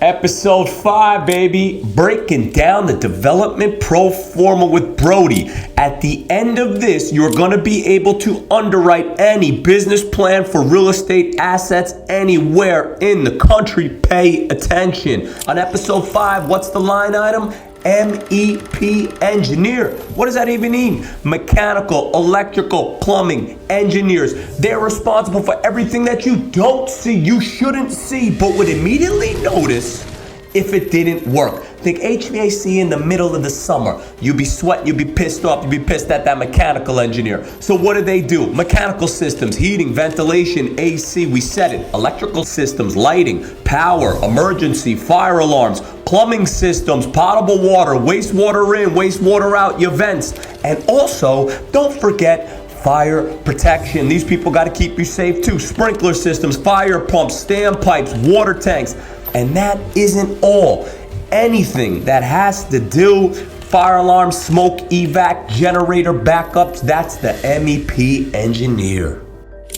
Episode 5, baby. Breaking down the development pro forma with Brody. At the end of this, you're going to be able to underwrite any business plan for real estate assets anywhere in the country. Pay attention. On episode 5, what's the line item? MEP engineer. What does that even mean? Mechanical, electrical, plumbing engineers. They're responsible for everything that you don't see, you shouldn't see, but would immediately notice if it didn't work. Think HVAC in the middle of the summer. You'd be sweating, you'd be pissed off, you'd be pissed at that mechanical engineer. So what do? Mechanical systems, heating, ventilation, AC, we said it. Electrical systems, lighting, power, emergency, fire alarms, plumbing systems, potable water, wastewater in, wastewater out, your vents. And also, don't forget fire protection. These people got to keep you safe too. Sprinkler systems, fire pumps, standpipes, water tanks. And that isn't all. Anything that has to do fire alarm, smoke evac, generator backups, that's the MEP engineer.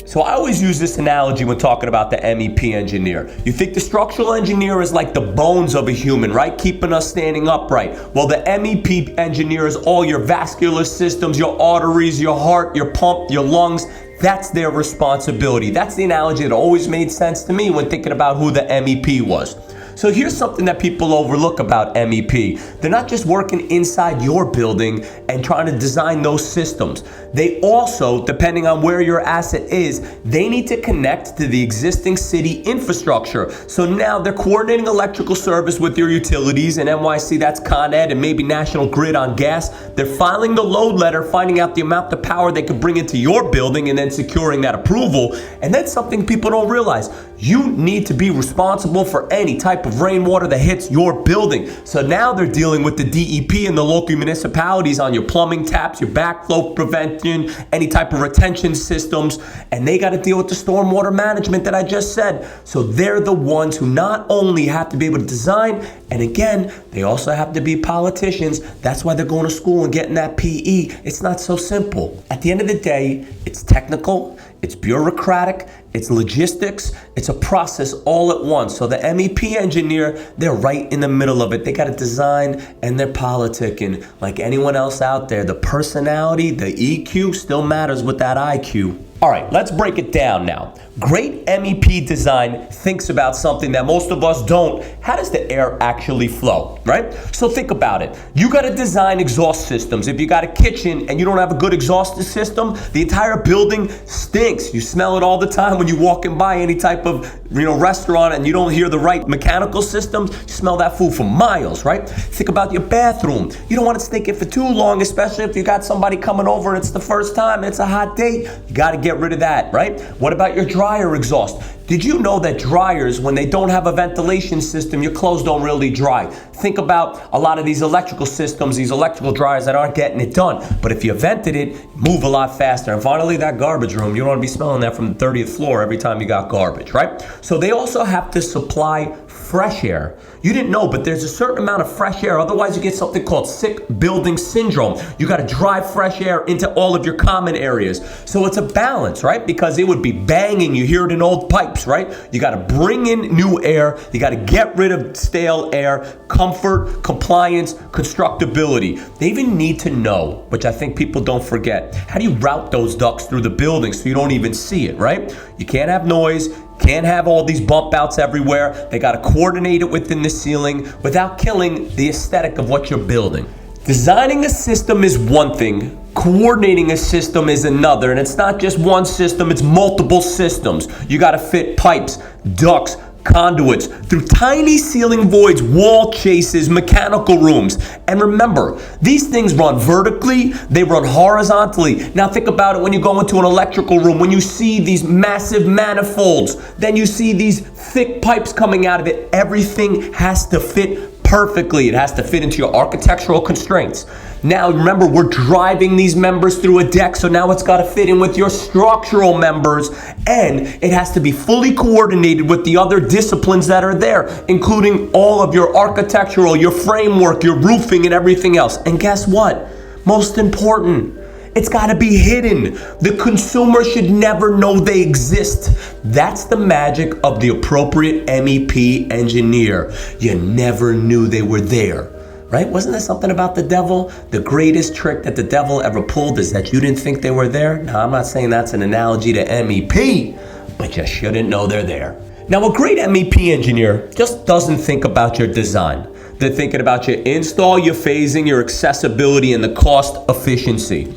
So I always use this analogy when talking about the MEP engineer. You think the structural engineer is like the bones of a human, right? Keeping us standing upright. Well, the MEP engineer is all your vascular systems, your arteries, your heart, your pump, your lungs. That's their responsibility. That's the analogy that always made sense to me when thinking about who the MEP was. So here's something that people overlook about MEP. They're not just working inside your building and trying to design those systems. They also, depending on where your asset is, they need to connect to the existing city infrastructure. So now they're coordinating electrical service with your utilities, and NYC, that's Con Ed, and maybe National Grid on gas. They're filing the load letter, finding out the amount of power they could bring into your building, and then securing that approval. And that's something people don't realize. You need to be responsible for any type of rainwater that hits your building. So now they're dealing with the DEP and the local municipalities on your plumbing taps, your backflow prevention, any type of retention systems, and they got to deal with the stormwater management that I just said. So they're the ones who not only have to be able to design, and again, they also have to be politicians. That's why they're going to school and getting that PE. It's not so simple. At the end of the day, it's technical, it's bureaucratic, it's logistics, it's a process all at once. So the MEP engineer, they're right in the middle of it. They got to design and they're politicking. Like anyone else out there, the personality, the EQ still matters with that IQ. All right, let's break it down now. Great MEP design thinks about something that most of us don't. How does the air actually flow, right? So think about it. You got to design exhaust systems. If you got a kitchen and you don't have a good exhaust system, the entire building stinks. You smell it all the time when you're walking by any type of restaurant and you don't hear the right mechanical systems. You smell that food for miles, right? Think about your bathroom. You don't want it stinking for too long, especially if you got somebody coming over and it's the first time and it's a hot date. You got to get rid of that, right? What about your dryer exhaust? Did you know that dryers, when they don't have a ventilation system, your clothes don't really dry? Think about a lot of these electrical systems, these electrical dryers that aren't getting it done. But if you vented it, move a lot faster. And finally, that garbage room, you don't want to be smelling that from the 30th floor every time you got garbage, right? So they also have to supply fresh air. You didn't know, but there's a certain amount of fresh air. Otherwise, you get something called sick building syndrome. You got to drive fresh air into all of your common areas. So it's a balance, right? Because it would be banging. You hear it in old pipes, right? You got to bring in new air. You got to get rid of stale air, comfort, compliance, constructability. They even need to know, which I think people don't forget, how do you route those ducts through the building so you don't even see it, right? You can't have noise. Can't have all these bump outs everywhere. They got to coordinate it within the ceiling without killing the aesthetic of what you're building. Designing a system is one thing. Coordinating a system is another. And it's not just one system, it's multiple systems. You got to fit pipes, ducts, conduits through tiny ceiling voids, wall chases, mechanical rooms. And remember, these things run vertically, they run horizontally. Now think about it when you go into an electrical room, when you see these massive manifolds, then you see these thick pipes coming out of it. Everything has to fit perfectly. It has to fit into your architectural constraints. Now remember, we're driving these members through a deck, so now it's got to fit in with your structural members, and it has to be fully coordinated with the other disciplines that are there, including all of your architectural, your framework, your roofing, and everything else. And guess what? Most important, It's got to be hidden. The consumer should never know they exist. That's the magic of the appropriate MEP engineer. You never knew they were there. Right? Wasn't there something about the devil? The greatest trick that the devil ever pulled is that you didn't think they were there. Now, I'm not saying that's an analogy to MEP, but you shouldn't know they're there. Now, a great MEP engineer just doesn't think about your design. They're thinking about your install, your phasing, your accessibility, and the cost efficiency.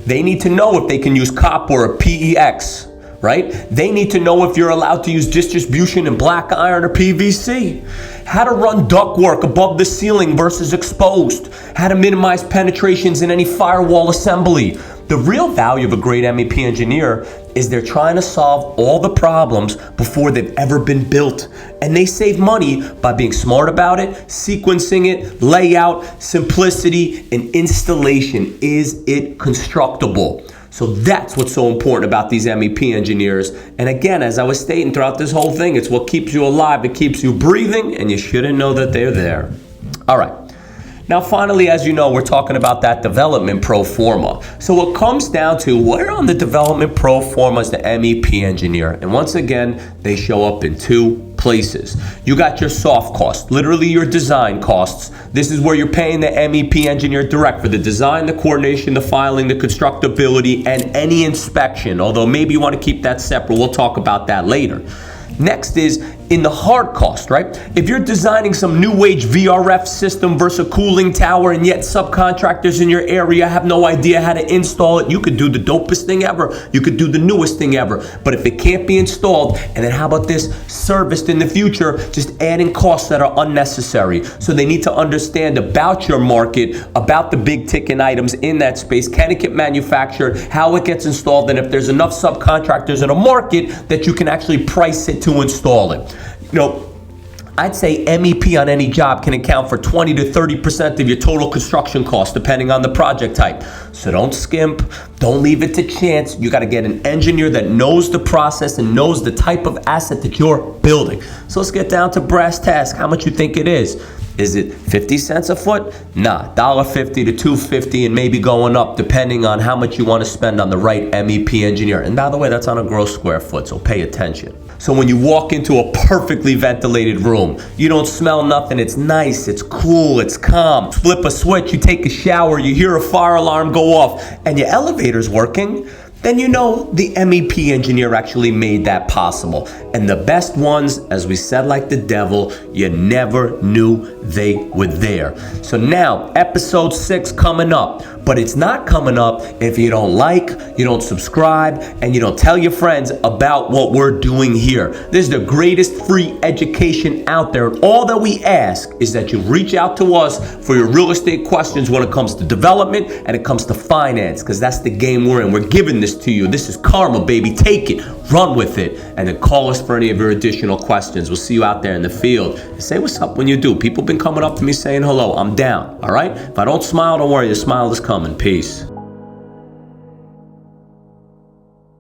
They need to know if they can use copper or PEX, right? They need to know if you're allowed to use distribution in black iron or PVC. How to run ductwork above the ceiling versus exposed. How to minimize penetrations in any firewall assembly. The real value of a great MEP engineer is they're trying to solve all the problems before they've ever been built. And they save money by being smart about it, sequencing it, layout, simplicity, and installation. Is it constructible? So that's what's so important about these MEP engineers. And again, as I was stating throughout this whole thing, it's what keeps you alive, it keeps you breathing, and you shouldn't know that they're there. All right. Now, finally, as you know, we're talking about that development pro forma. So it comes down to where on the development pro forma is the MEP engineer. And once again, they show up in two places. You got your soft costs, literally your design costs. This is where you're paying the MEP engineer direct for the design, the coordination, the filing, the constructability, and any inspection. Although maybe you want to keep that separate. We'll talk about that later. Next is in the hard cost, right? If you're designing some new age VRF system versus a cooling tower and yet subcontractors in your area have no idea how to install it, you could do the dopest thing ever. You could do the newest thing ever. But if it can't be installed, and then how about this, serviced in the future, just adding costs that are unnecessary. So they need to understand about your market, about the big ticket items in that space. Can it get manufactured? How it gets installed? And if there's enough subcontractors in a market that you can actually price it to install it. You know, I'd say MEP on any job can account for 20 to 30% of your total construction cost, depending on the project type. So don't skimp, don't leave it to chance. You got to get an engineer that knows the process and knows the type of asset that you're building. So let's get down to brass tacks. How much you think it is? Is it 50 cents a foot? Nah, $1.50 to $2.50 and maybe going up depending on how much you want to spend on the right MEP engineer. And by the way, that's on a gross square foot, so pay attention. So when you walk into a perfectly ventilated room, you don't smell nothing, it's nice, it's cool, it's calm. Flip a switch, you take a shower, you hear a fire alarm go off, and your elevator's working, then you know the MEP engineer actually made that possible. And the best ones, as we said like the devil, you never knew they were there. So now, episode 6 coming up. But it's not coming up if you don't like, you don't subscribe, and you don't tell your friends about what we're doing here. This is the greatest free education out there. And all that we ask is that you reach out to us for your real estate questions when it comes to development and it comes to finance, because that's the game we're in. We're giving this to you. This is karma, baby. Take it, run with it, and then call us for any of your additional questions. We'll see you out there in the field. And say what's up when you do. People have been coming up to me saying hello. I'm down, all right? If I don't smile, don't worry. The smile is coming. Peace.